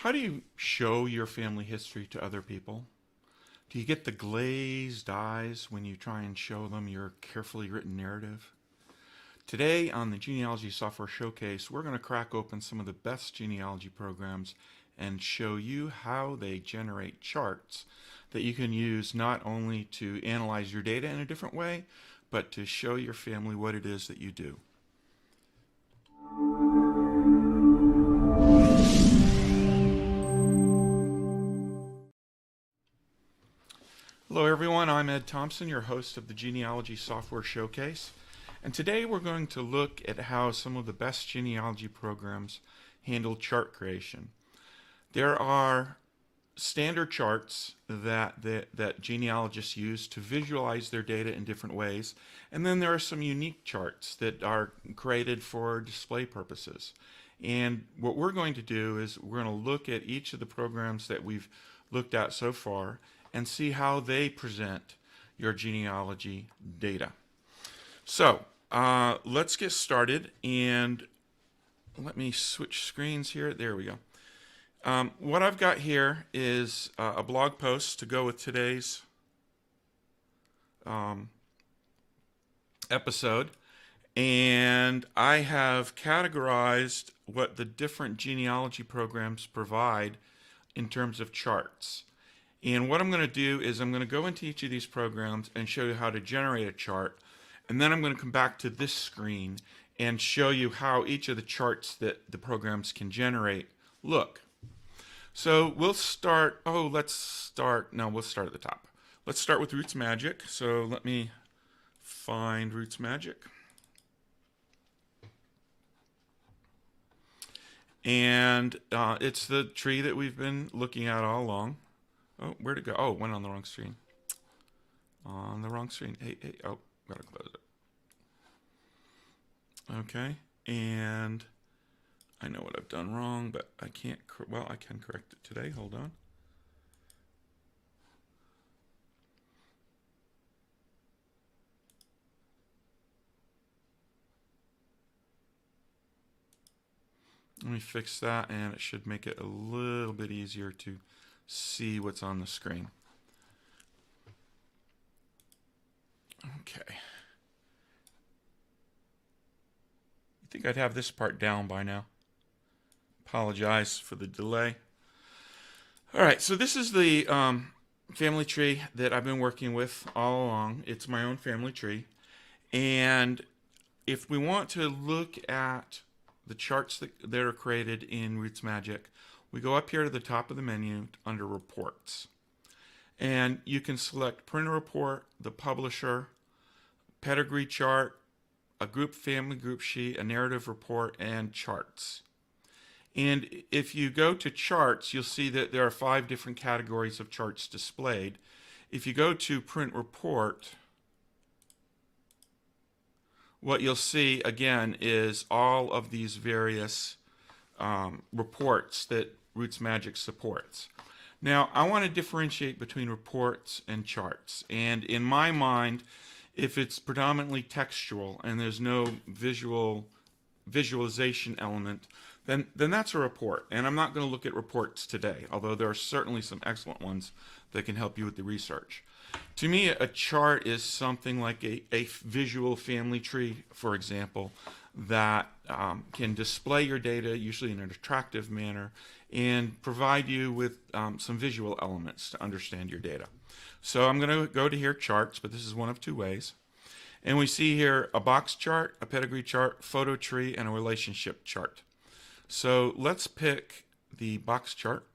How do you show your family history to other people? Do you get the glazed eyes when you try and show them your carefully written narrative? Today on the Genealogy Software Showcase, we're going to crack open some of the best genealogy programs and show you how they generate charts that you can use not only to analyze your data in a different way, but to show your family what it is that you do. Hello everyone, I'm Ed Thompson, your host of the Genealogy Software Showcase, and today we're going to look at how some of the best genealogy programs handle chart creation. There are standard charts that genealogists use to visualize their data in different ways, and then there are some unique charts that are created for display purposes. And what we're going to do is we're going to look at each of the programs that we've looked at so far and see how they present your genealogy data. So let's get started, and let me switch screens here. There we go. What I've got here is a blog post to go with today's episode, and I have categorized what the different genealogy programs provide in terms of charts. And what I'm going to do is I'm going to go into each of these programs and show you how to generate a chart, and then I'm going to come back to this screen and show you how each of the charts that the programs can generate look. So we'll start, we'll start at the top. Let's start with Roots Magic. So let me find Roots Magic. And it's the tree that we've been looking at all along. Oh, where'd it go? Oh, it went on the wrong screen. On the wrong screen. Hey, oh, gotta close it. Okay, and I know what I've done wrong, but I can't, I can correct it today. Hold on. Let me fix that, and it should make it a little bit easier to see what's on the screen. Okay. You think I'd have this part down by now? Apologize for the delay. All right, so this is the family tree that I've been working with all along. It's my own family tree. And if we want to look at the charts that are created in Roots Magic, we go up here to the top of the menu under Reports. And you can select Print a Report, the Publisher, Pedigree Chart, a Group Family Group Sheet, a Narrative Report, and Charts. And if you go to Charts, you'll see that there are 5 different categories of charts displayed. If you go to Print Report, what you'll see again is all of these various reports that Roots Magic supports. Now, I want to differentiate between reports and charts. And in my mind, if it's predominantly textual and there's no visualization element, then that's a report. And I'm not going to look at reports today, although there are certainly some excellent ones that can help you with the research. To me, a chart is something like a visual family tree, for example, that can display your data, usually in an attractive manner, and provide you with some visual elements to understand your data. So I'm going to go to here, Charts, but this is one of 2 ways. And we see here a box chart, a pedigree chart, photo tree, and a relationship chart. So let's pick the box chart.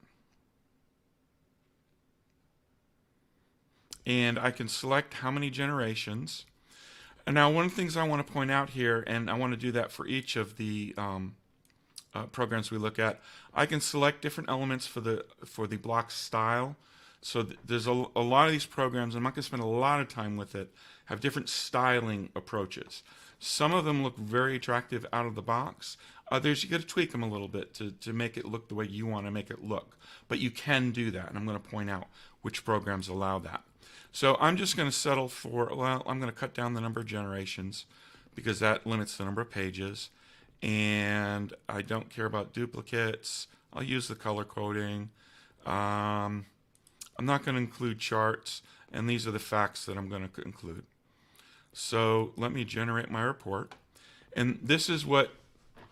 And I can select how many generations. And now one of the things I want to point out here, and I want to do that for each of the programs we look at, I can select different elements for the block style. So there's a lot of these programs, I'm not going to spend a lot of time with it, have different styling approaches. Some of them look very attractive out of the box. Others, you got to tweak them a little bit to make it look the way you want to make it look. But you can do that, and I'm going to point out which programs allow that. So I'm just going to settle for, I'm going to cut down the number of generations because that limits the number of pages. And I don't care about duplicates. I'll use the color coding. I'm not going to include charts, and these are the facts that I'm going to include. So let me generate my report. And this is what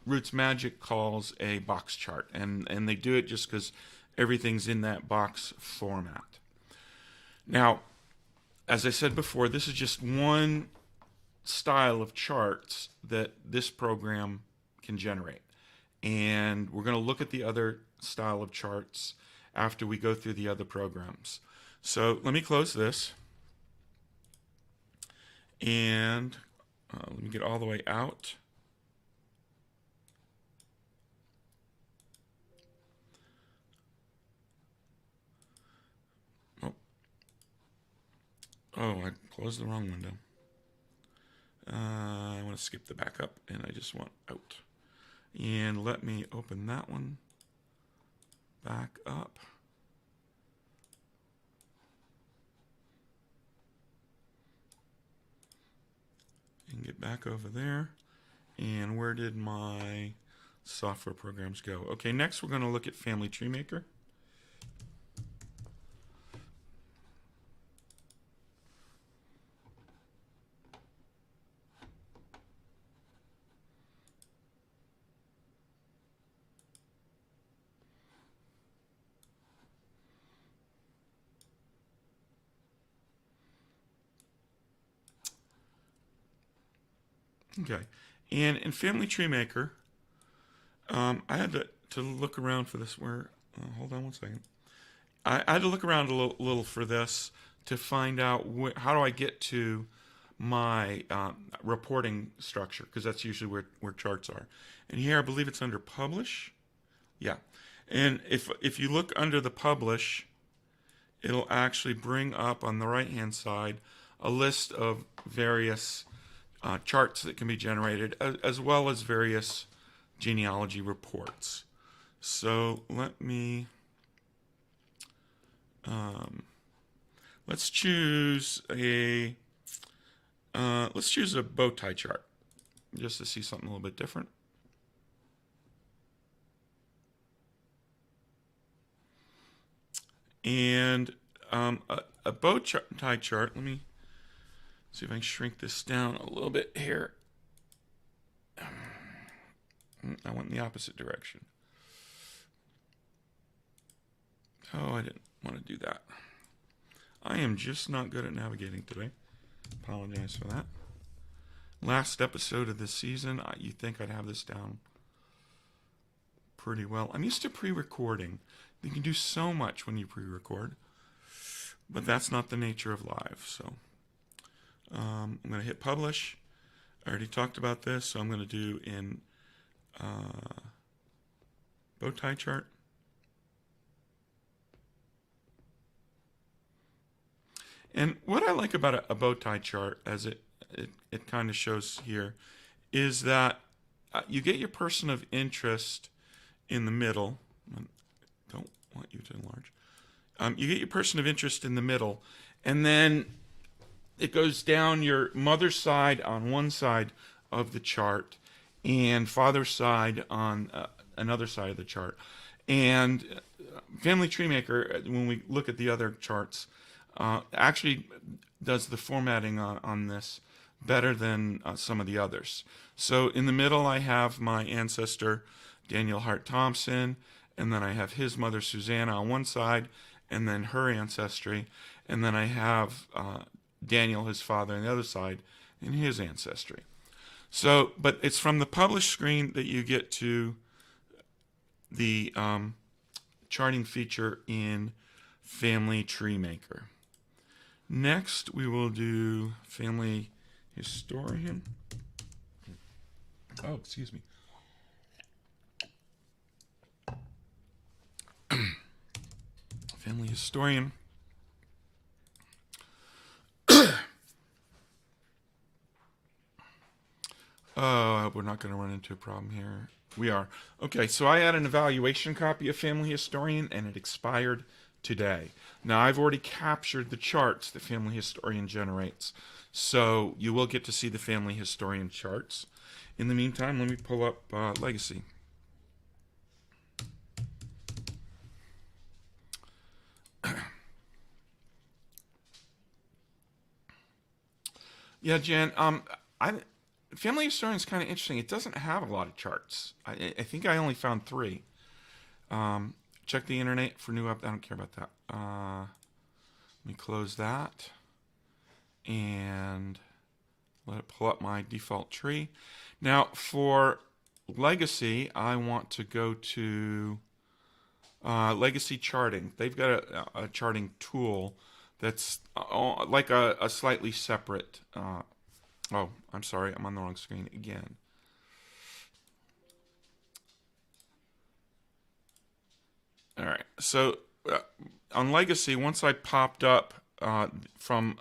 Roots Magic calls a box chart, and they do it just because everything's in that box format. Now, as I said before, this is just one style of charts that this program can generate. And we're going to look at the other style of charts after we go through the other programs. So let me close this. And let me get all the way out. Oh, I closed the wrong window. I want to skip the backup, and I just want out. And let me open that one back up. And get back over there. And where did my software programs go? Okay, next we're going to look at Family Tree Maker. Okay, and in Family Tree Maker, I had to look around for this. Hold on one second. I had to look around a little for this to find out how do I get to my reporting structure, because that's usually where charts are. And here I believe it's under Publish. Yeah, and if you look under the Publish, it'll actually bring up on the right-hand side a list of various charts that can be generated, as well as various genealogy reports. So let me let's choose a bow tie chart, just to see something a little bit different. And a bow tie chart. Let me see if I can shrink this down a little bit here. I went in the opposite direction. Oh, I didn't want to do that. I am just not good at navigating today. Apologize for that. Last episode of this season, you think I'd have this down pretty well. I'm used to pre-recording. You can do so much when you pre-record, but that's not the nature of live. So I'm going to hit Publish. I already talked about this, so I'm going to do in bow tie chart. And what I like about a bow tie chart, as it kind of shows here, is that you get your person of interest in the middle. I don't want you to enlarge. You get your person of interest in the middle, and then it goes down your mother's side on one side of the chart and father's side on another side of the chart. And Family Tree Maker, when we look at the other charts, actually does the formatting on this better than some of the others. So in the middle I have my ancestor Daniel Hart Thompson, and then I have his mother Susanna on one side, and then her ancestry, and then I have Daniel, his father, on the other side, and his ancestry. So, but it's from the Publish screen that you get to the charting feature in Family Tree Maker. Next, we will do Family Historian. Oh, excuse me. Family Historian. Oh, I hope we're not going to run into a problem here. We are. Okay, so I had an evaluation copy of Family Historian, and it expired today. Now, I've already captured the charts that Family Historian generates, so you will get to see the Family Historian charts. In the meantime, let me pull up Legacy. Yeah, Jen. I Family Historian is kind of interesting. It doesn't have a lot of charts. I think I only found 3. Um, Check the internet for new up. I don't care about that. Let me close that and let it pull up my default tree. Now for Legacy, I want to go to Legacy Charting. They've got a charting tool that's like a slightly separate. Oh, I'm sorry, I'm on the wrong screen again. All right, so on Legacy, once I popped up from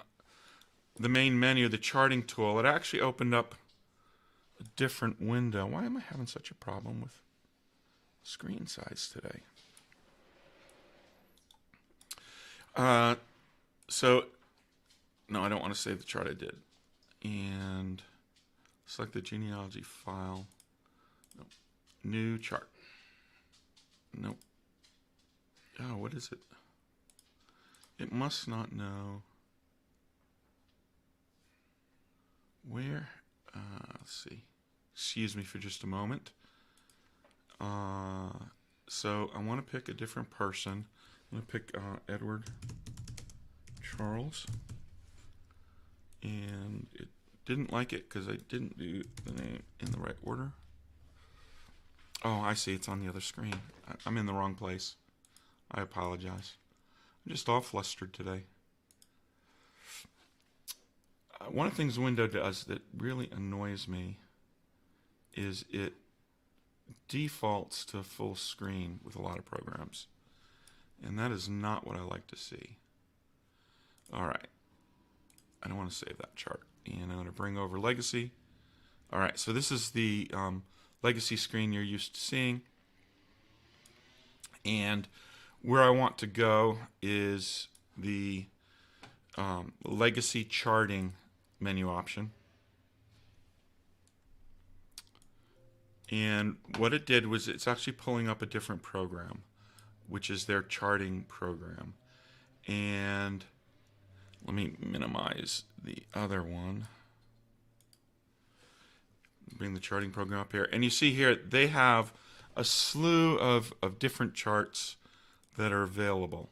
the main menu, the charting tool, it actually opened up a different window. Why am I having such a problem with screen size today? So, no, I don't want to save the chart I did. And select the genealogy file. Nope. New chart. Nope. Oh, what is it? It must not know where. Let's see. Excuse me for just a moment. So I want to pick a different person. I'm going to pick Edward Charles. And it didn't like it because I didn't do the name in the right order. Oh, I see. It's on the other screen. I'm in the wrong place. I apologize. I'm just all flustered today. One of the things Windows does that really annoys me is it defaults to full screen with a lot of programs. And that is not what I like to see. All right. I don't want to save that chart. And I'm going to bring over Legacy. All right, so this is the Legacy screen you're used to seeing. And where I want to go is the Legacy Charting menu option. And what it did was it's actually pulling up a different program, which is their charting program. And let me minimize the other one. Bring the charting program up here. And you see here, they have a slew of different charts that are available.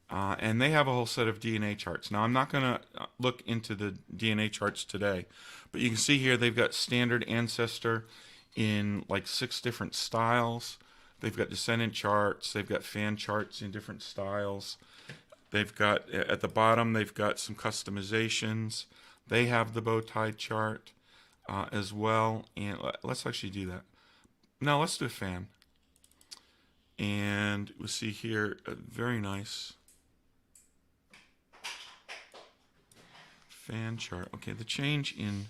And they have a whole set of DNA charts. Now, I'm not going to look into the DNA charts today, but you can see here they've got standard ancestor in like 6 different styles. They've got descendant charts. They've got fan charts in different styles. They've got, at the bottom, they've got some customizations. They have the bow tie chart as well. And let's actually do that. No, let's do a fan. And we'll see here a very nice fan chart. Okay, the change in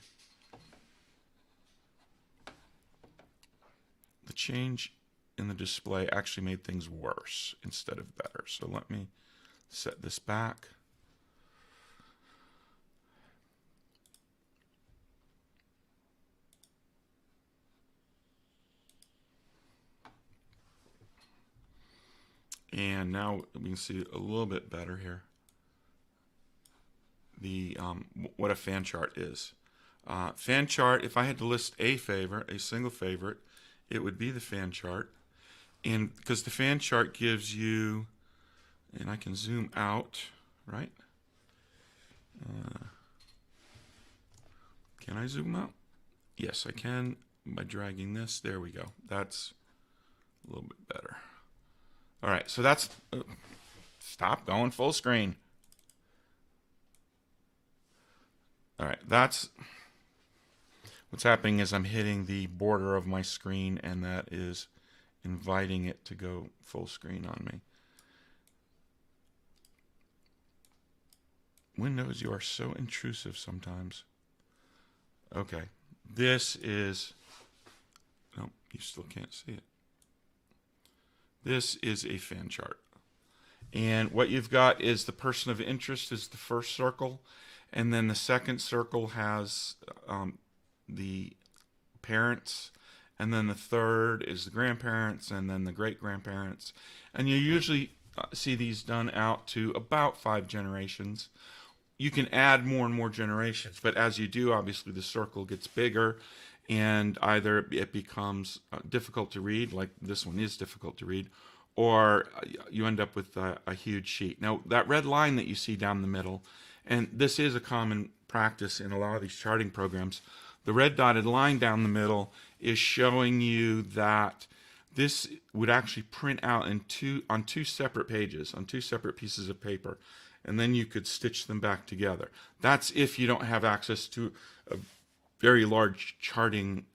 the display actually made things worse instead of better. So let me set this back. And now we can see a little bit better here the what a fan chart is. Fan chart, if I had to list a favorite, a single favorite, it would be the fan chart. And because the fan chart gives you, and I can zoom out, right? Can I zoom out? Yes, I can by dragging this. There we go. That's a little bit better. All right, so that's, stop going full screen. All right, that's, what's happening is I'm hitting the border of my screen, and that is inviting it to go full screen on me. Windows, you are so intrusive sometimes. Okay, this is, no, you still can't see it. This is a fan chart. And what you've got is the person of interest is the first circle, and then the second circle has the parents, and then the third is the grandparents, and then the great-grandparents. And you usually see these done out to about 5 generations. you can add more and more generations, but as you do, obviously the circle gets bigger, and either it becomes difficult to read, like this one is difficult to read, or you end up with a huge sheet. Now, that red line that you see down the middle, and this is a common practice in a lot of these charting programs, the red dotted line down the middle is showing you that this would actually print out on two separate pages, on two separate pieces of paper, and then you could stitch them back together. That's if you don't have access to a very large charting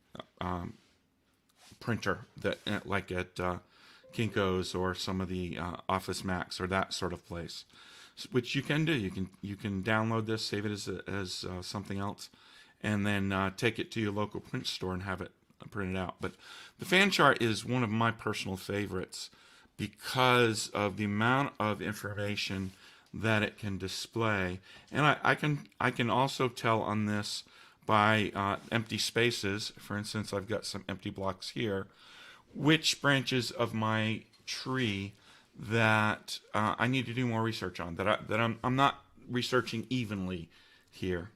printer that, like at Kinko's or some of the Office Max or that sort of place, which you can do. You can download this, save it as something else, and then take it to your local print store and have it printed out. But the fan chart is one of my personal favorites because of the amount of information that it can display, and I can also tell on this by empty spaces. For instance, I've got some empty blocks here, which branches of my tree that I need to do more research on, that I'm not researching evenly here.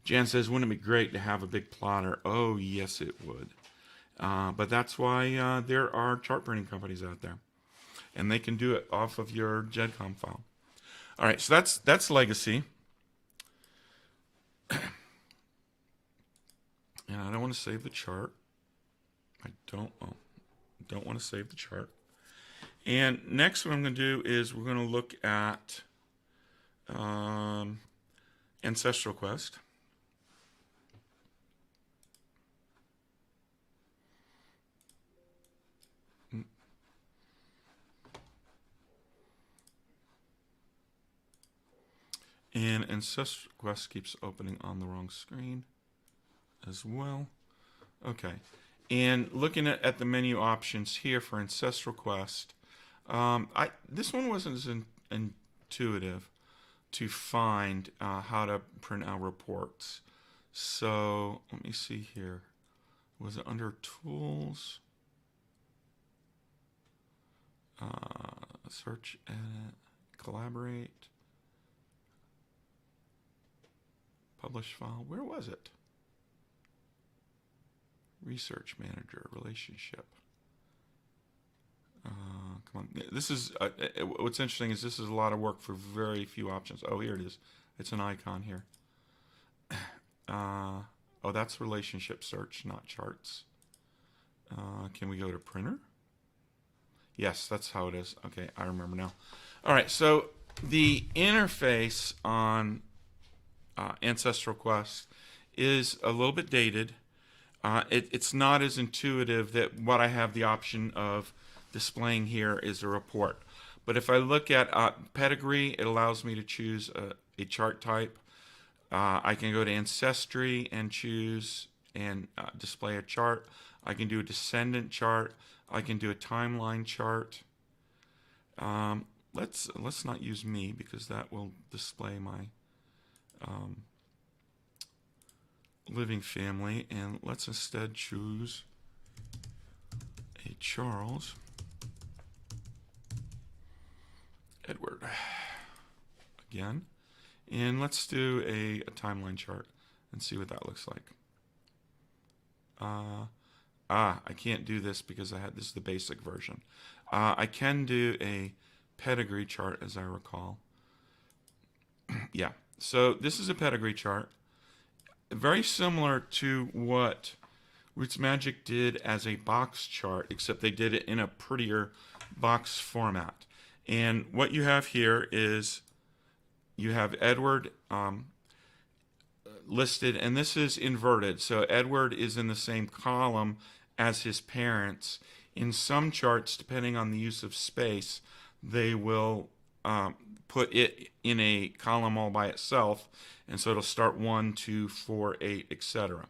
Jan says, wouldn't it be great to have a big plotter? Oh, yes, it would. But that's why there are chart printing companies out there, and they can do it off of your GEDCOM file. All right, so that's legacy. And I don't want to save the chart. I don't want to save the chart. And next, what I'm going to do is we're going to look at Ancestral Quest. And Ancestral Quest keeps opening on the wrong screen as well. Okay. And looking at the menu options here for Ancestral Quest, this one wasn't as intuitive to find how to print out reports. So let me see here. Was it under Tools? Search, Edit, Collaborate, Publish File. Where was it? Research Manager, Relationship. Come on. This is what's interesting is this is a lot of work for very few options. Oh, here it is. It's an icon here. Oh, that's Relationship Search, not Charts. Can we go to Printer? Yes, that's how it is. Okay, I remember now. All right, so the interface on Ancestral Quest is a little bit dated. It's not as intuitive that what I have the option of displaying here is a report. But if I look at Pedigree, it allows me to choose a chart type. I can go to Ancestry and choose and display a chart. I can do a Descendant Chart. I can do a Timeline Chart. Let's not use me because that will display my living family, and let's instead choose a Charles Edward again, and let's do a timeline chart and see what that looks like. I can't do this because this is the basic version. I can do a pedigree chart, as I recall. Yeah, so this is a pedigree chart, very similar to what Roots Magic did as a box chart, except they did it in a prettier box format. And what you have here is you have Edward listed, and this is inverted. So Edward is in the same column as his parents. In some charts, depending on the use of space, they will put it in a column all by itself, and so it'll start 1, 2, 4, 8, etc.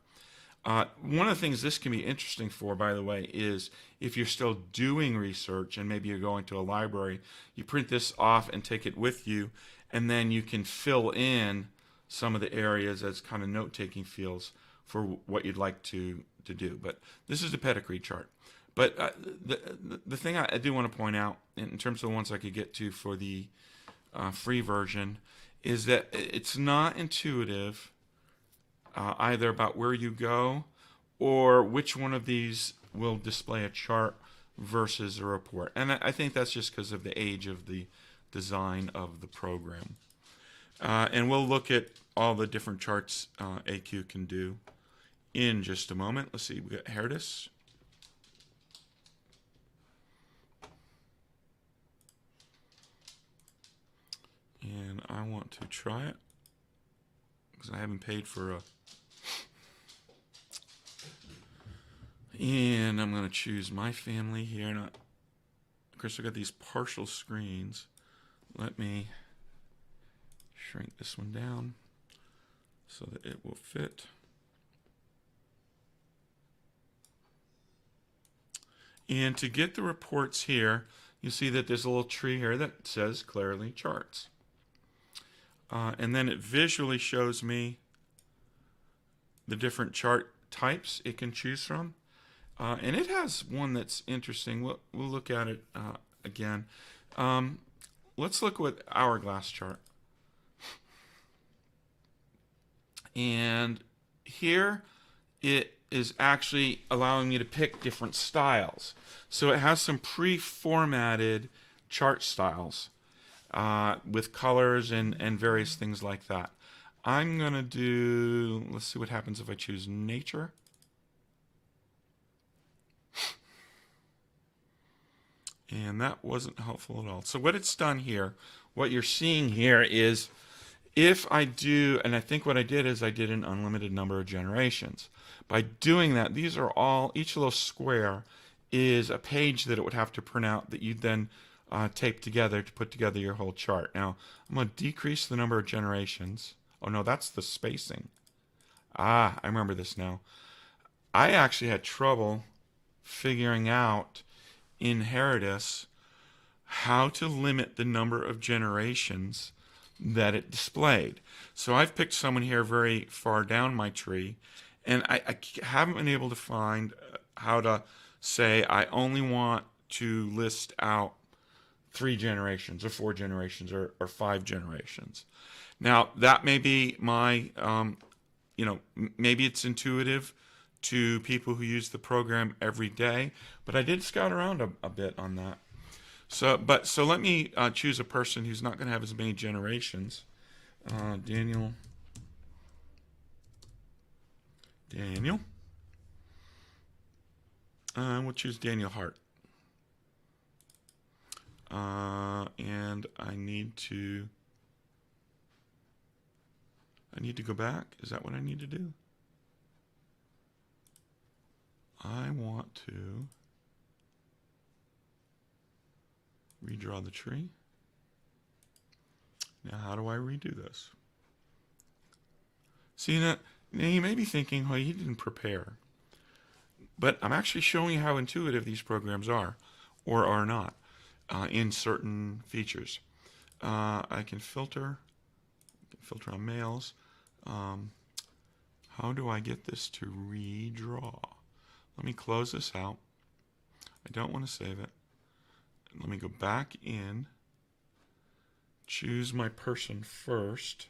One of the things this can be interesting for, by the way, is if you're still doing research and maybe you're going to a library, you print this off and take it with you, and then you can fill in some of the areas as kind of note-taking fields for what you'd like to do. But this is the pedigree chart. But the thing I do want to point out, in terms of the ones I could get to for the free version, is that it's not intuitive either about where you go or which one of these will display a chart versus a report. And I think that's just because of the age of the design of the program. And we'll look at all the different charts AQ can do in just a moment. Let's see, we got Herdis. And I want to try it because I haven't paid for a... And I'm going to choose my family here. And of course, I've got these partial screens. Let me shrink this one down so that it will fit. And to get the reports here, you see that there's a little tree here that says clearly charts. And then it visually shows me the different chart types it can choose from. And it has one that's interesting. We'll look at it again. Let's look at Hourglass Chart. And here it is actually allowing me to pick different styles. So it has some pre-formatted chart styles with colors and various things like that. I'm going to do, let's see what happens if I choose nature. And that wasn't helpful at all. So what it's done here, what you're seeing here is if I do, and I think what I did is I did an unlimited number of generations. By doing that, these are all, each little square is a page that it would have to print out that you'd then tape together to put together your whole chart. Now, I'm going to decrease the number of generations. Oh no, that's the spacing. I remember this now. I actually had trouble figuring out in Herdis how to limit the number of generations that it displayed. So I've picked someone here very far down my tree, and I haven't been able to find how to say I only want to list out 3 generations or 4 generations or 5 generations. Now that may be my, maybe it's intuitive to people who use the program every day, but I did scout around a bit on that. So let me choose a person who's not going to have as many generations. Daniel. We'll choose Daniel Hart. And I need to go back. Is that what I need to do? I want to redraw the tree. Now, how do I redo this? See that? Now you may be thinking, well, you didn't prepare. But I'm actually showing you how intuitive these programs are, or are not, in certain features. I can filter on males. How do I get this to redraw? Let me close this out. I don't want to save it. Let me go back in, choose my person first.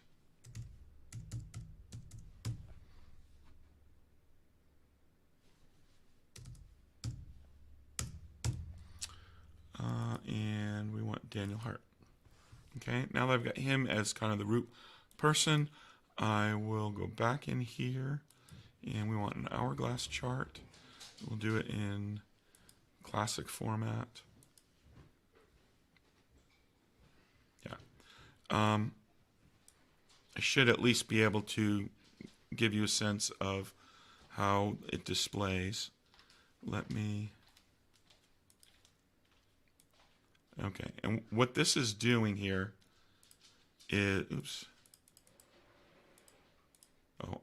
And we want Daniel Hart. Okay, now that I've got him as kind of the root person, I will go back in here, and we want an hourglass chart. We'll do it in classic format. Yeah. I should at least be able to give you a sense of how it displays. Let me... Okay, and what this is doing here is... Oops. Oh,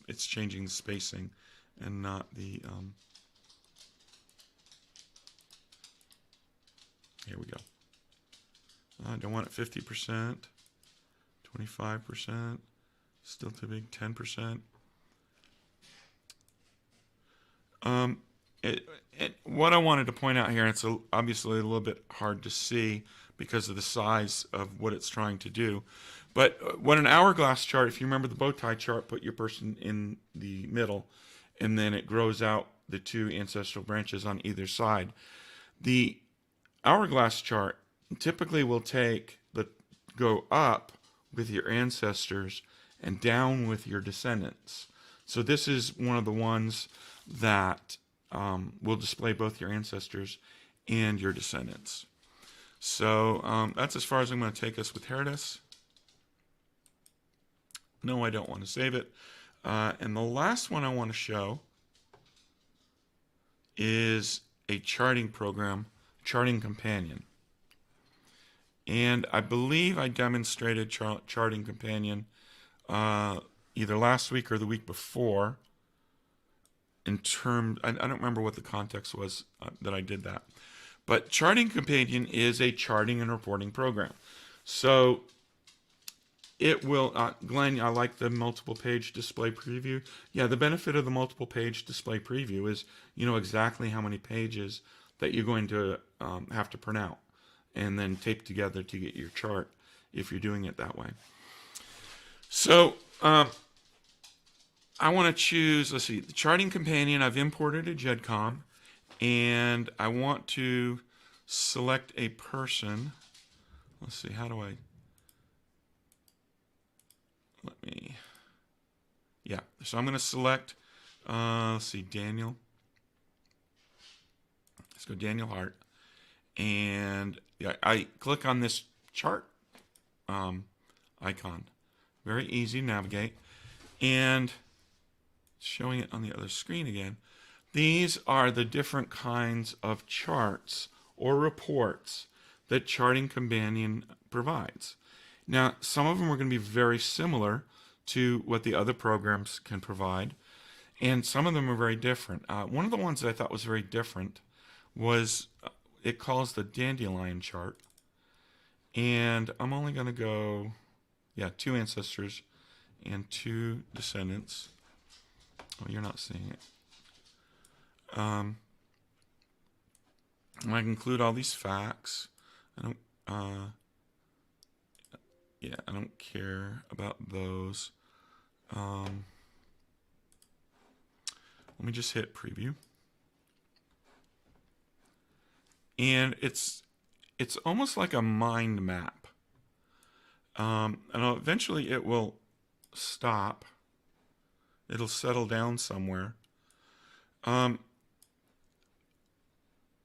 it's changing the spacing and not the... Here we go. I don't want it 50%, 25%, still too big, 10%. What I wanted to point out here, and it's obviously a little bit hard to see because of the size of what it's trying to do, But what an hourglass chart, if you remember the bow tie chart, put your person in the middle, and then it grows out the two ancestral branches on either side. The hourglass chart typically will go up with your ancestors and down with your descendants. So this is one of the ones that will display both your ancestors and your descendants. So that's as far as I'm going to take us with Heredis. No, I don't want to save it. And the last one I want to show is a charting program, Charting Companion. And I believe I demonstrated Charting Companion either last week or the week before. I don't remember what the context was that I did that. But Charting Companion is a charting and reporting program. So it will, Glenn, I like the multiple page display preview. Yeah, the benefit of the multiple page display preview is you know exactly how many pages that you're going to have to print out and then tape together to get your chart if you're doing it that way. So I want to choose, let's see, the Charting Companion. I've imported a GEDCOM, and I want to select a person. Let's see, how do I, yeah, so I'm going to select, let's see, Daniel. Let's go Daniel Hart. And yeah, I click on this chart icon. Very easy to navigate. And showing it on the other screen again. These are the different kinds of charts or reports that Charting Companion provides. Now, some of them are going to be very similar to what the other programs can provide, and some of them are very different. One of the ones that I thought was very different was it calls the Dandelion Chart, and I'm only going to go, yeah, 2 ancestors and 2 descendants. Oh, you're not seeing it. I can include all these facts. I don't care about those. Let me just hit preview. And it's almost like a mind map. And eventually it will stop. It'll settle down somewhere.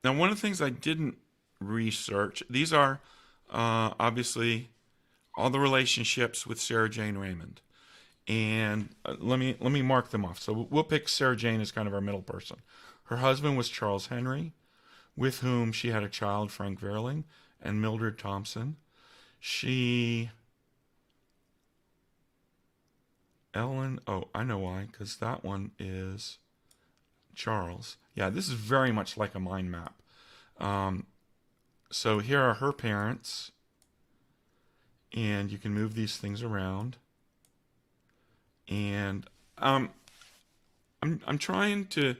Now, one of the things I didn't research, these are obviously all the relationships with Sarah Jane Raymond. And let me mark them off. So we'll pick Sarah Jane as kind of our middle person. Her husband was Charles Henry, with whom she had a child, Frank Verling, and Mildred Thompson. Ellen, oh, I know why, because that one is Charles. Yeah, this is very much like a mind map. So here are her parents, and you can move these things around. And I'm trying to,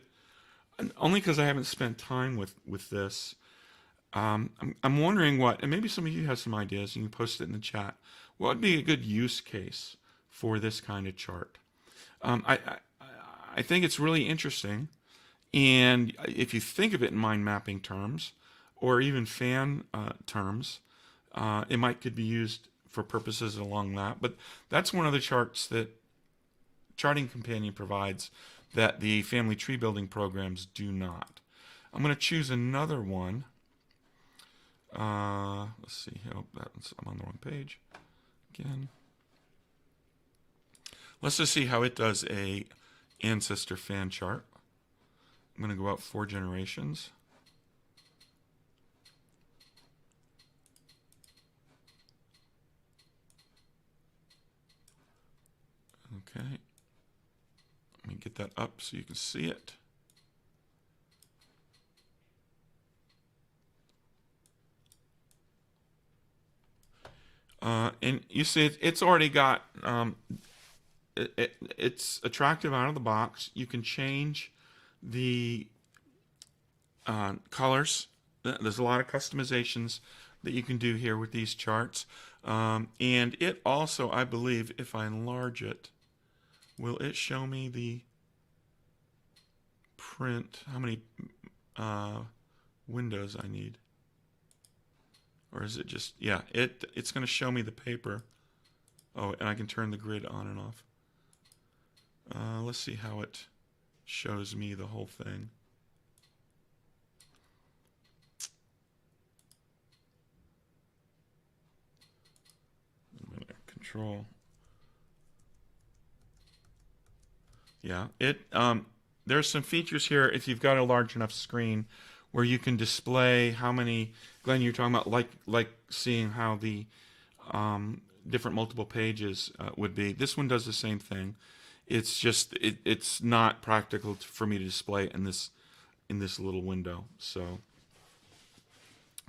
only because I haven't spent time with this. I'm wondering what, and maybe some of you have some ideas, and you post it in the chat. What would be a good use case for this kind of chart? I think it's really interesting, and if you think of it in mind mapping terms, or even fan terms, could be used for purposes along that. But that's one of the charts that Charting Companion provides that the family tree building programs do not. I'm going to choose another one. Let's see. Oh, I'm on the wrong page again. Let's just see how it does a Ancestor Fan Chart. I'm going to go out 4 generations. Okay. Let me get that up so you can see it. And you see it's already got, it's attractive out of the box. You can change the colors. There's a lot of customizations that you can do here with these charts. And it also, I believe, if I enlarge it, will it show me the print, how many windows I need? Or is it just, yeah, it's going to show me the paper. Oh, and I can turn the grid on and off. Let's see how it shows me the whole thing. I'm going to control. Yeah, there's some features here if you've got a large enough screen where you can display how many. Glenn, you're talking about like seeing how the different multiple pages would be. This one does the same thing. It's just it's not practical for me to display in this little window. So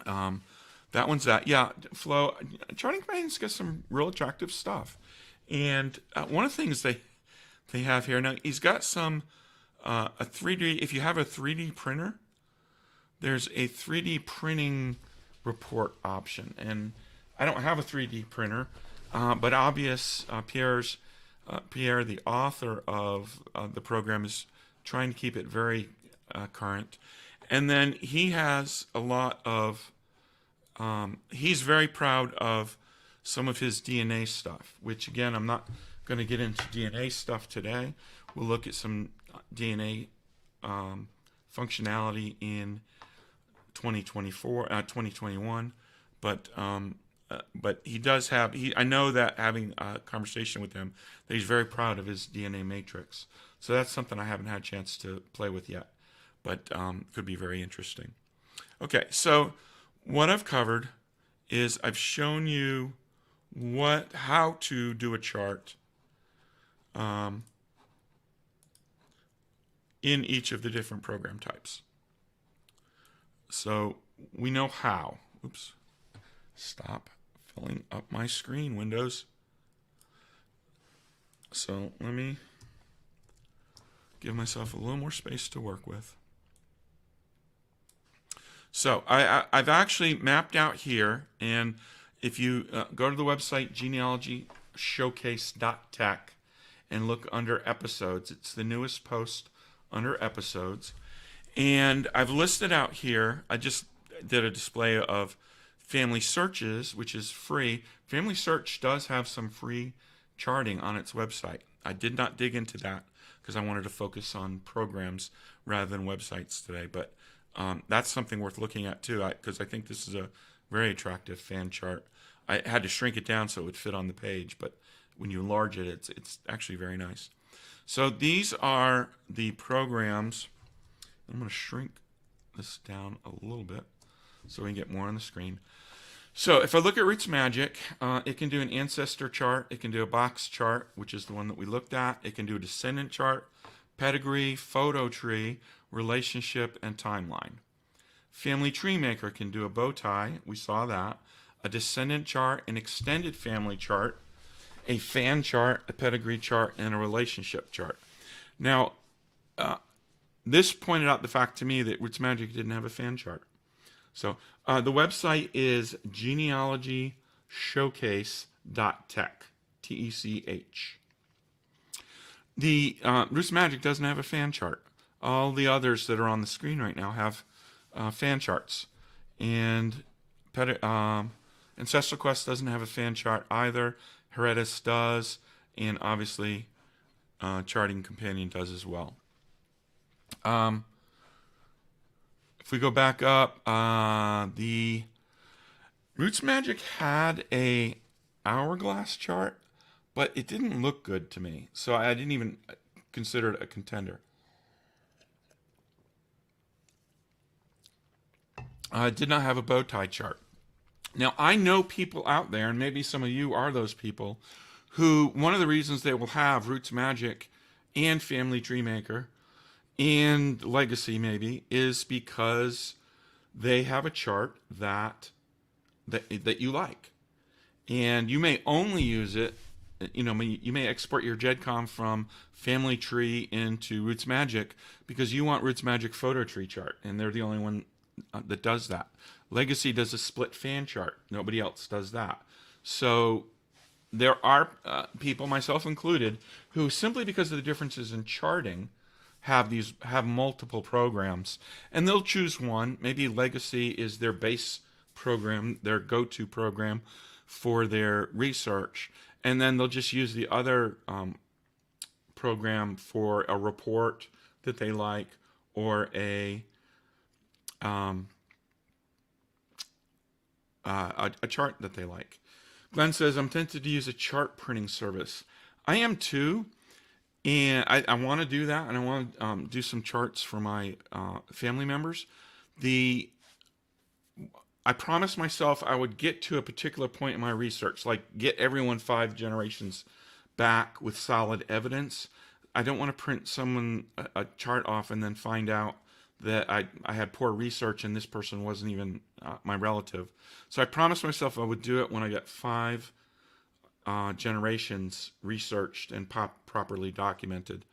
that one's that. Yeah, Flow Charting Companions got some real attractive stuff, and one of the things they have here now, he's got some a 3D. If you have a 3D printer, there's a 3D printing report option, and I don't have a 3D printer, but obvious Pierre, the author of the program, is trying to keep it very current. And then he has a lot of, he's very proud of some of his DNA stuff, which again, I'm not going to get into DNA stuff today. We'll look at some DNA functionality in 2021, but he does have. I know that having a conversation with him, that he's very proud of his DNA matrix. So that's something I haven't had a chance to play with yet, but could be very interesting. Okay, so what I've covered is I've shown you how to do a chart in each of the different program types. So we know how. Oops. Stop filling up my screen, Windows. So let me give myself a little more space to work with. So I've actually mapped out here, and if you go to the website genealogyshowcase.tech and look under episodes, it's the newest post under episodes. And I've listed out here, I just did a display of Family Searches, which is free. Family Search does have some free charting on its website. I did not dig into that because I wanted to focus on programs rather than websites today. But that's something worth looking at too, because I think this is a very attractive fan chart. I had to shrink it down so it would fit on the page, but when you enlarge it, it's actually very nice. So these are the programs. I'm going to shrink this down a little bit so we can get more on the screen. So if I look at Roots Magic, it can do an ancestor chart. It can do a box chart, which is the one that we looked at. It can do a descendant chart, pedigree, photo tree, relationship, and timeline. Family Tree Maker can do a bow tie. We saw that. A descendant chart, an extended family chart, a fan chart, a pedigree chart, and a relationship chart. Now, this pointed out the fact to me that Roots Magic didn't have a fan chart. So the website is genealogyshowcase.tech, T-E-C-H. The Roots Magic doesn't have a fan chart. All the others that are on the screen right now have fan charts. And Ancestral Quest doesn't have a fan chart either. Heredis does, and obviously Charting Companion does as well. If we go back up, the Roots Magic had a Hourglass chart, but it didn't look good to me, so I didn't even consider it a contender. It did not have a bow tie chart. Now, I know people out there, and maybe some of you are those people, who one of the reasons they will have Roots Magic and Family Tree Maker and Legacy maybe is because they have a chart that you like. And you may only use it, you may export your GEDCOM from Family Tree into Roots Magic because you want Roots Magic photo tree chart, and they're the only one that does that. Legacy does a split fan chart. Nobody else does that. So there are people, myself included, who simply because of the differences in charting have multiple programs, and they'll choose one. Maybe Legacy is their base program, their go-to program for their research, and then they'll just use the other program for a report that they like, or a chart that they like. Glenn says, I'm tempted to use a chart printing service. I am too, and I want to do that, and I want to do some charts for my family members. I promised myself I would get to a particular point in my research, like get everyone 5 generations back with solid evidence. I don't want to print someone a chart off and then find out that I had poor research and this person wasn't even my relative. So I promised myself I would do it when I got 5 generations researched and properly documented.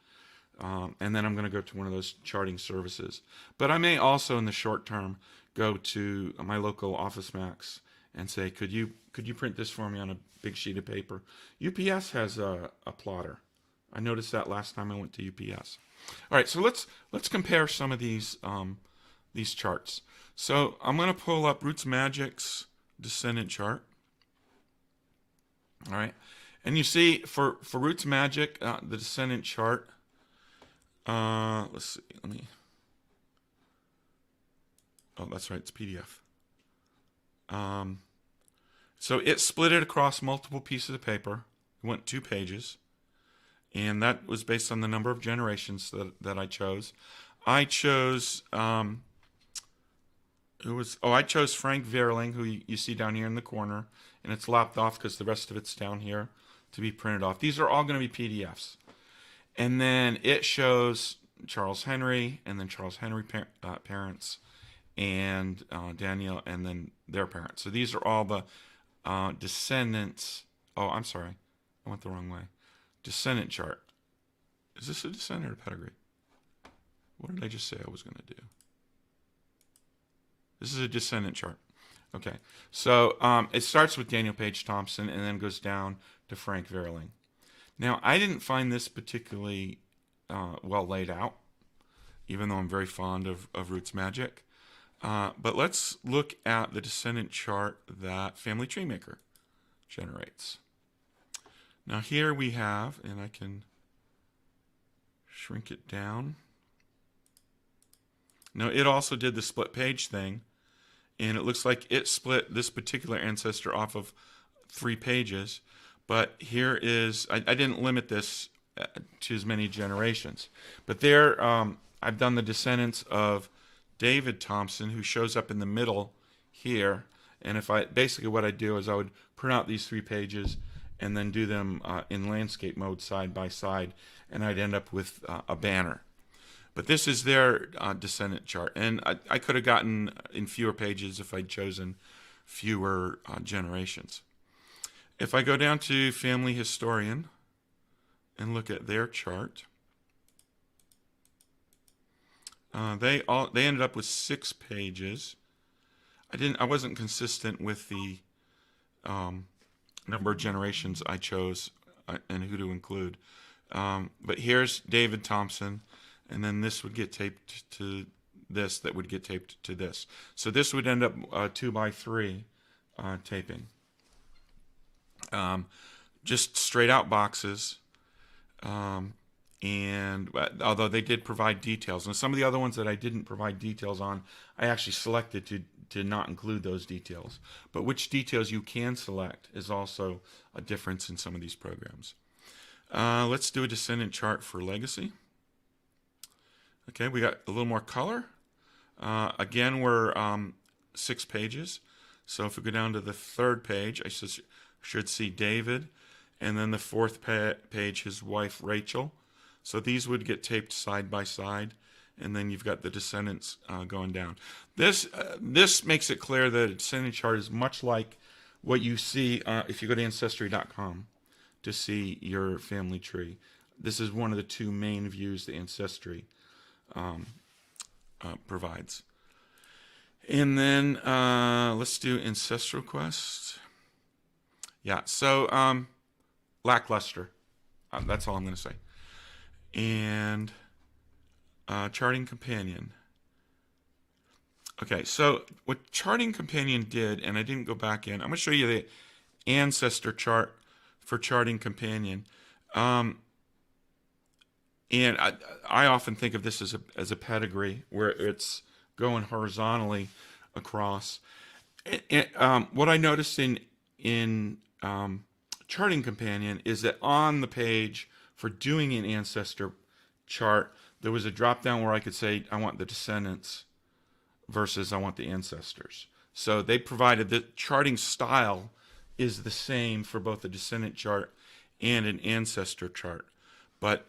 And then I'm going to go to one of those charting services. But I may also, in the short term, go to my local Office Max and say, could you print this for me on a big sheet of paper? UPS has a plotter. I noticed that last time I went to UPS. All right, so let's compare some of these charts. So I'm going to pull up Roots Magic's Descendant Chart. All right, and you see for Roots Magic, the Descendant Chart. Let's see. Oh, that's right. It's PDF. So it split it across multiple pieces of paper. It went 2 pages. And that was based on the number of generations that I chose. I chose I chose Frank Verling, who you see down here in the corner, and it's lopped off because the rest of it's down here to be printed off. These are all going to be PDFs. And then it shows Charles Henry, and then Charles Henry parents, and Daniel, and then their parents. So these are all the descendants. Oh, I'm sorry. I went the wrong way. Descendant chart. Is this a descendant or pedigree? What did I just say I was going to do? This is a descendant chart. Okay. So it starts with Daniel Page Thompson and then goes down to Frank Verling. Now, I didn't find this particularly well laid out, even though I'm very fond of Roots Magic. But let's look at the descendant chart that Family Tree Maker generates. Now here we have, and I can shrink it down. Now it also did the split page thing, and it looks like it split this particular ancestor off of 3 pages. But here is, I didn't limit this to as many generations. But there, I've done the descendants of David Thompson, who shows up in the middle here. And basically what I do is I would print out these 3 pages and then do them in landscape mode side by side, and I'd end up with a banner. But this is their descendant chart, and I could have gotten in fewer pages if I'd chosen fewer generations. If I go down to Family Historian and look at their chart, they ended up with 6 pages. I wasn't consistent with the number of generations I chose and who to include. But here's David Thompson, and then this would get taped to this, that would get taped to this. So this would end up 2x3 taping. Just straight out boxes. And although they did provide details, and some of the other ones that I didn't provide details on, I actually selected to not include those details. But which details you can select is also a difference in some of these programs. Let's do a descendant chart for Legacy. Okay, we got a little more color. Again, we're 6 pages. So if we go down to the 3rd page, I should see David, and then the 4th page, his wife Rachel. So these would get taped side by side, and then you've got the descendants going down. This makes it clear that a descendant chart is much like what you see if you go to Ancestry.com to see your family tree. This is one of the 2 main views the Ancestry provides. And then let's do Ancestral Quest. Yeah, so lackluster. That's all I'm going to say. And Charting Companion. Okay, so what Charting Companion did, and I didn't go back in, I'm going to show you the Ancestor chart for Charting Companion. And I often think of this as a pedigree where it's going horizontally across. What I noticed in Charting Companion is that on the page for doing an ancestor chart, there was a drop down where I could say I want the descendants versus I want the ancestors. So they provided the charting style is the same for both a descendant chart and an ancestor chart, but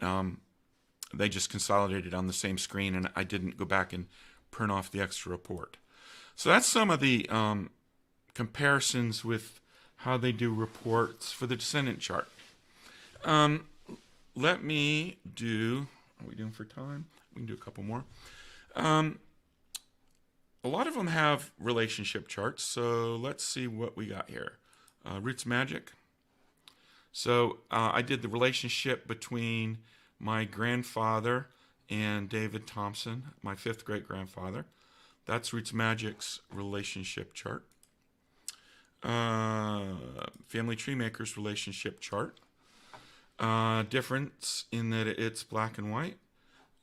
they just consolidated on the same screen, and I didn't go back and print off the extra report. So that's some of the comparisons with how they do reports for the descendant chart. Let me do, are we doing for time? We can do a couple more. A lot of them have relationship charts, so let's see what we got here. Roots Magic. So I did the relationship between my grandfather and David Thompson, my 5th great-grandfather. That's Roots Magic's relationship chart. Family Tree Maker's relationship chart. Difference in that it's black and white.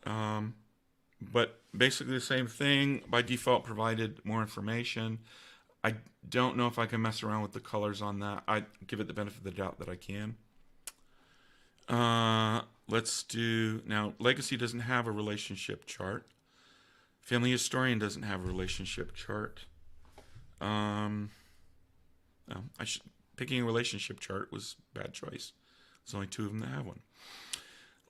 But basically the same thing. By default, provided more information. I don't know if I can mess around with the colors on that. I give it the benefit of the doubt that I can. Let's do, now, Legacy doesn't have a relationship chart. Family Historian doesn't have a relationship chart. Picking a relationship chart was a bad choice. There's only 2 of them that have one.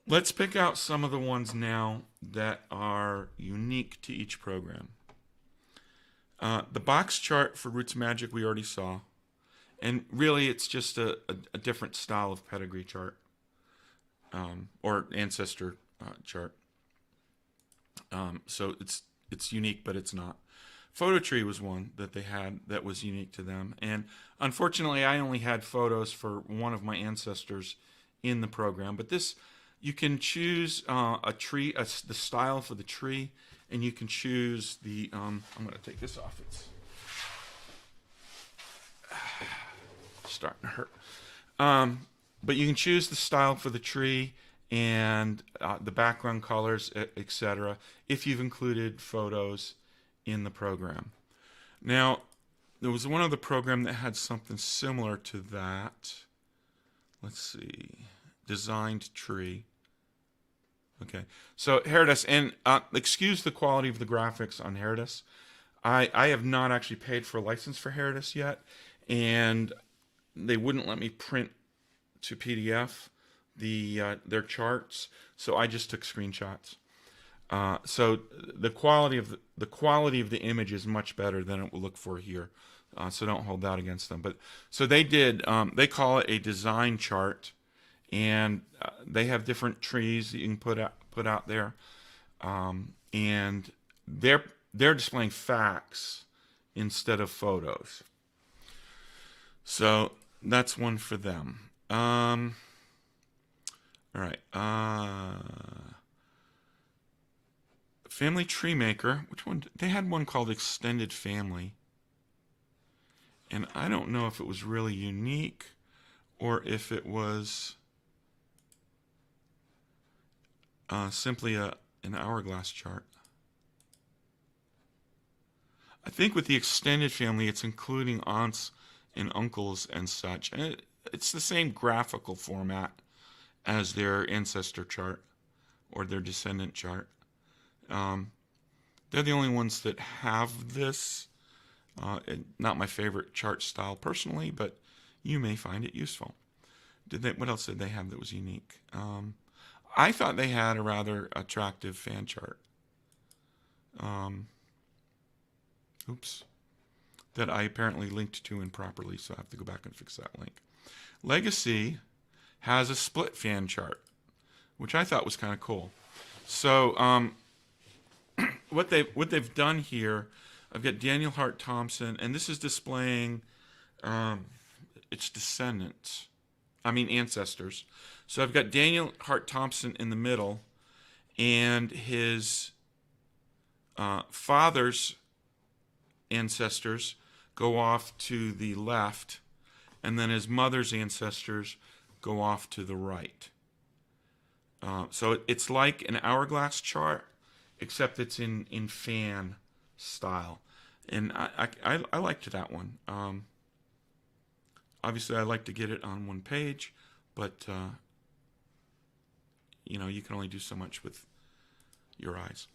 Let's pick out some of the ones now that are unique to each program. The box chart for Roots Magic we already saw. And really it's just a different style of pedigree chart. Or ancestor chart. So it's unique, but it's not. Photo tree was one that they had that was unique to them. And unfortunately, I only had photos for one of my ancestors in the program. But this, you can choose a tree, the style for the tree, and you can choose the, I'm going to take this off. It's starting to hurt. But you can choose the style for the tree and the background colors, etc., if you've included photos in the program. Now, there was one other program that had something similar to that. Let's see. Designed tree. Okay. So, Herodis, and excuse the quality of the graphics on Herodis. I have not actually paid for a license for Herodis yet, and they wouldn't let me print to PDF their charts, so I just took screenshots. So the quality of the image is much better than it will look for here. So don't hold that against them. But so they did. They call it a design chart, and they have different trees that you can put out there, and they're displaying facts instead of photos. So that's one for them. All right. Family Tree Maker. Which one? They had one called Extended Family. And I don't know if it was really unique or if it was simply an Hourglass chart. I think with the Extended Family, it's including aunts and uncles and such. And it's the same graphical format as their ancestor chart or their descendant chart. They're the only ones that have this. Not my favorite chart style personally, but you may find it useful. What else did they have that was unique? I thought they had a rather attractive fan chart. That I apparently linked to improperly, so I have to go back and fix that link. Legacy has a split fan chart, which I thought was kind of cool. So what they've done here, I've got Daniel Hart Thompson, and this is displaying it's descendants. I mean ancestors. So I've got Daniel Hart Thompson in the middle, and his father's ancestors go off to the left, and then his mother's ancestors go off to the right. So it's like an hourglass chart, except it's in fan style, and I liked that one. Obviously, I like to get it on one page, but you can only do so much with your eyes.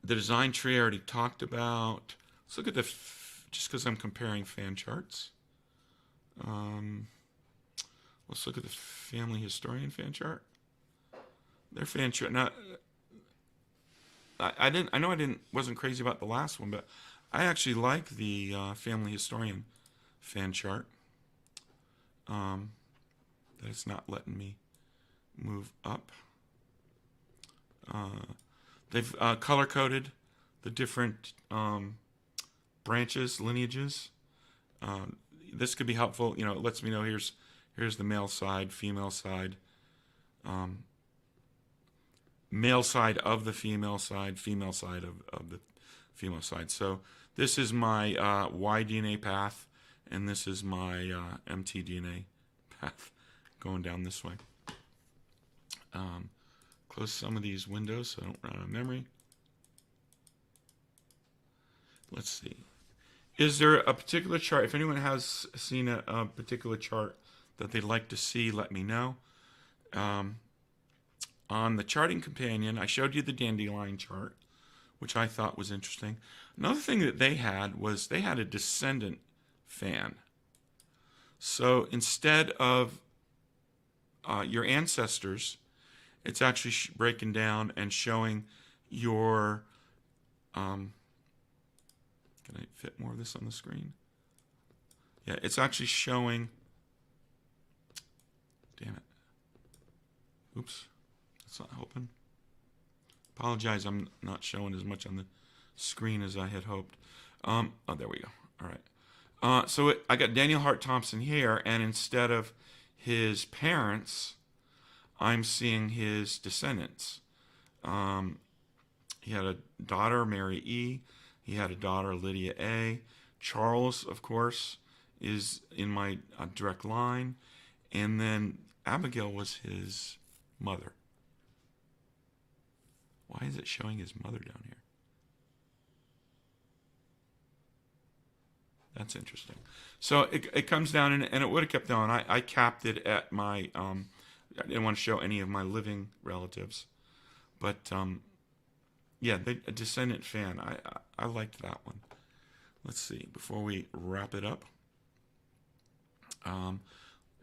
The design tree I already talked about. Let's look at just because I'm comparing fan charts. Let's look at the Family Historian fan chart. Their fan chart. Now, I wasn't crazy about the last one, but I actually like the Family Historian fan chart. That it's not letting me move up. They've color-coded the different branches, lineages. This could be helpful. It lets me know here's the male side, female side, male side of the female side of the female side. So this is my Y DNA path, and this is my mtDNA path going down this way. Close some of these windows so I don't run out of memory. Let's see. Is there a particular chart? If anyone has seen a particular chart that they'd like to see, let me know. On the charting companion, I showed you the Dandelion Chart, which I thought was interesting. Another thing that they had was they had a Descendant Fan. So instead of your ancestors, it's actually breaking down and showing your... can I fit more of this on the screen? Yeah, it's actually showing... Damn it. Oops. That's not helping. Apologize, I'm not showing as much on the screen as I had hoped. Oh, there we go. All right. I got Daniel Hart Thompson here, and instead of his parents, I'm seeing his descendants. He had a daughter, Mary E. He had a daughter, Lydia A. Charles, of course, is in my direct line. And then Abigail was his mother. Why is it showing his mother down here? That's interesting. So it comes down, and it would have kept going. I capped it at my... I didn't want to show any of my living relatives. But, yeah, a Descendant Fan. I liked that one. Let's see. Before we wrap it up.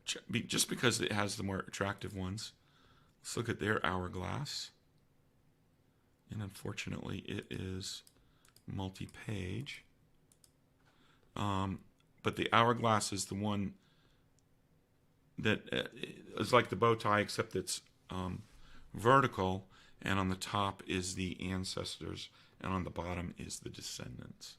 Just because it has the more attractive ones. Let's look at their hourglass. And unfortunately, it is multi-page. But the hourglass is the one that is like the bow tie, except it's vertical, and on the top is the ancestors, and on the bottom is the descendants.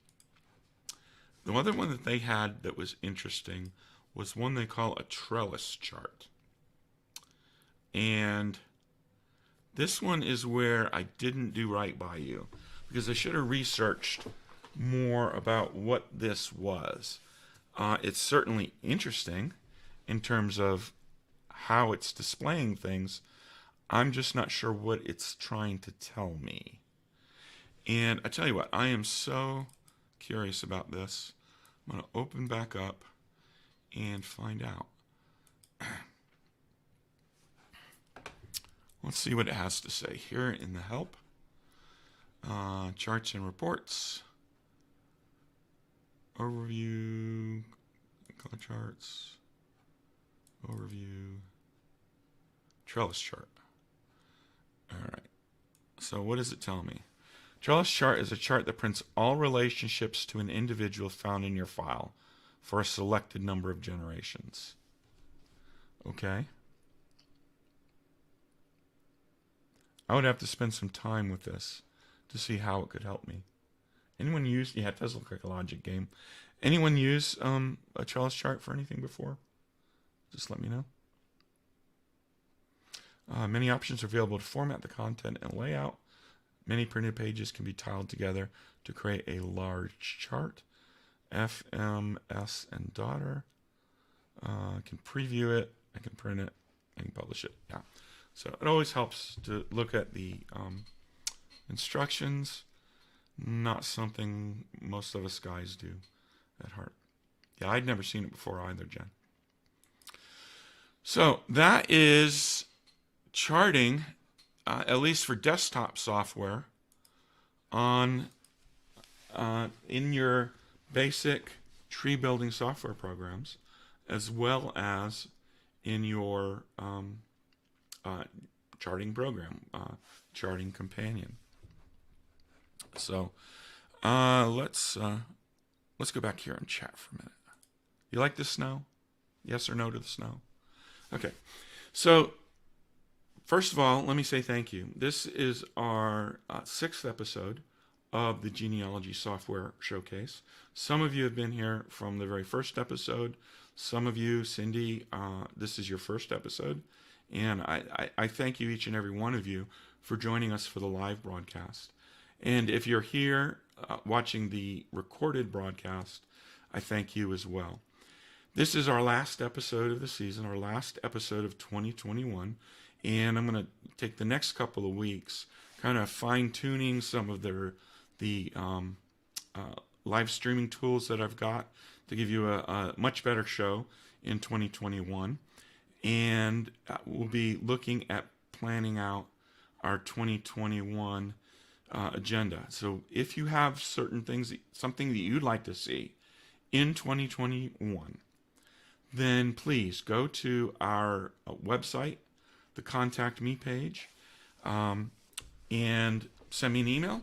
The other one that they had that was interesting was one they call a Trellis Chart. And this one is where I didn't do right by you, because I should have researched more about what this was. It's certainly interesting in terms of how it's displaying things. I'm just not sure what it's trying to tell me. And I tell you what, I am so curious about this. I'm going to open back up and find out. Let's see what it has to say here in the help. Charts and reports. Overview. Color charts. Overview. Trellis chart. All right. So what does it tell me? Trellis chart is a chart that prints all relationships to an individual found in your file for a selected number of generations. Okay. I would have to spend some time with this to see how it could help me. Anyone use... Yeah, it does look like a logic game. Anyone use a Trellis chart for anything before? Just let me know. Many options are available to format the content and layout. Many printed pages can be tiled together to create a large chart. FMS and daughter. I can preview it. I can print it. I can publish it. Yeah. So it always helps to look at the instructions. Not something most of us guys do at heart. Yeah, I'd never seen it before either, Jen. So that is charting, at least for desktop software, on in your basic tree building software programs, as well as in your charting program, charting companion. So let's go back here and chat for a minute. You like the snow? Yes or no to the snow? Okay. So first of all, let me say thank you. This is our 6th episode of the Genealogy Software Showcase. Some of you have been here from the very first episode. Some of you, Cindy, this is your first episode. And I thank you, each and every one of you, for joining us for the live broadcast. And if you're here watching the recorded broadcast, I thank you as well. This is our last episode of the season, our last episode of 2021. And I'm going to take the next couple of weeks kind of fine-tuning some of the live streaming tools that I've got to give you a much better show in 2021. And we'll be looking at planning out our 2021 agenda. So if you have certain things, something that you'd like to see in 2021, then please go to our website, the Contact Me page, and send me an email,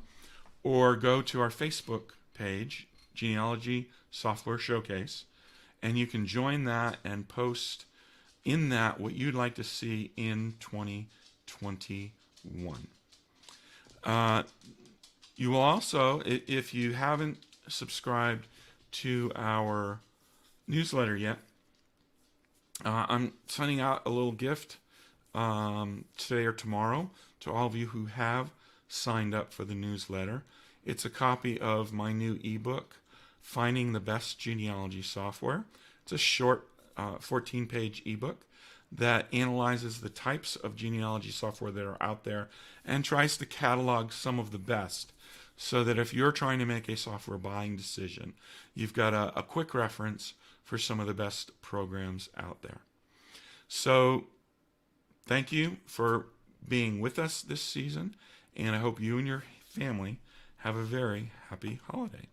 or go to our Facebook page, Genealogy Software Showcase, and you can join that and post in that what you'd like to see in 2021. You will also, if you haven't subscribed to our newsletter yet, I'm sending out a little gift today or tomorrow to all of you who have signed up for the newsletter. It's a copy of my new ebook, Finding the Best Genealogy Software. It's a short 14-page ebook that analyzes the types of genealogy software that are out there and tries to catalog some of the best, so that if you're trying to make a software buying decision, you've got a quick reference for some of the best programs out there. So thank you for being with us this season, and I hope you and your family have a very happy holiday.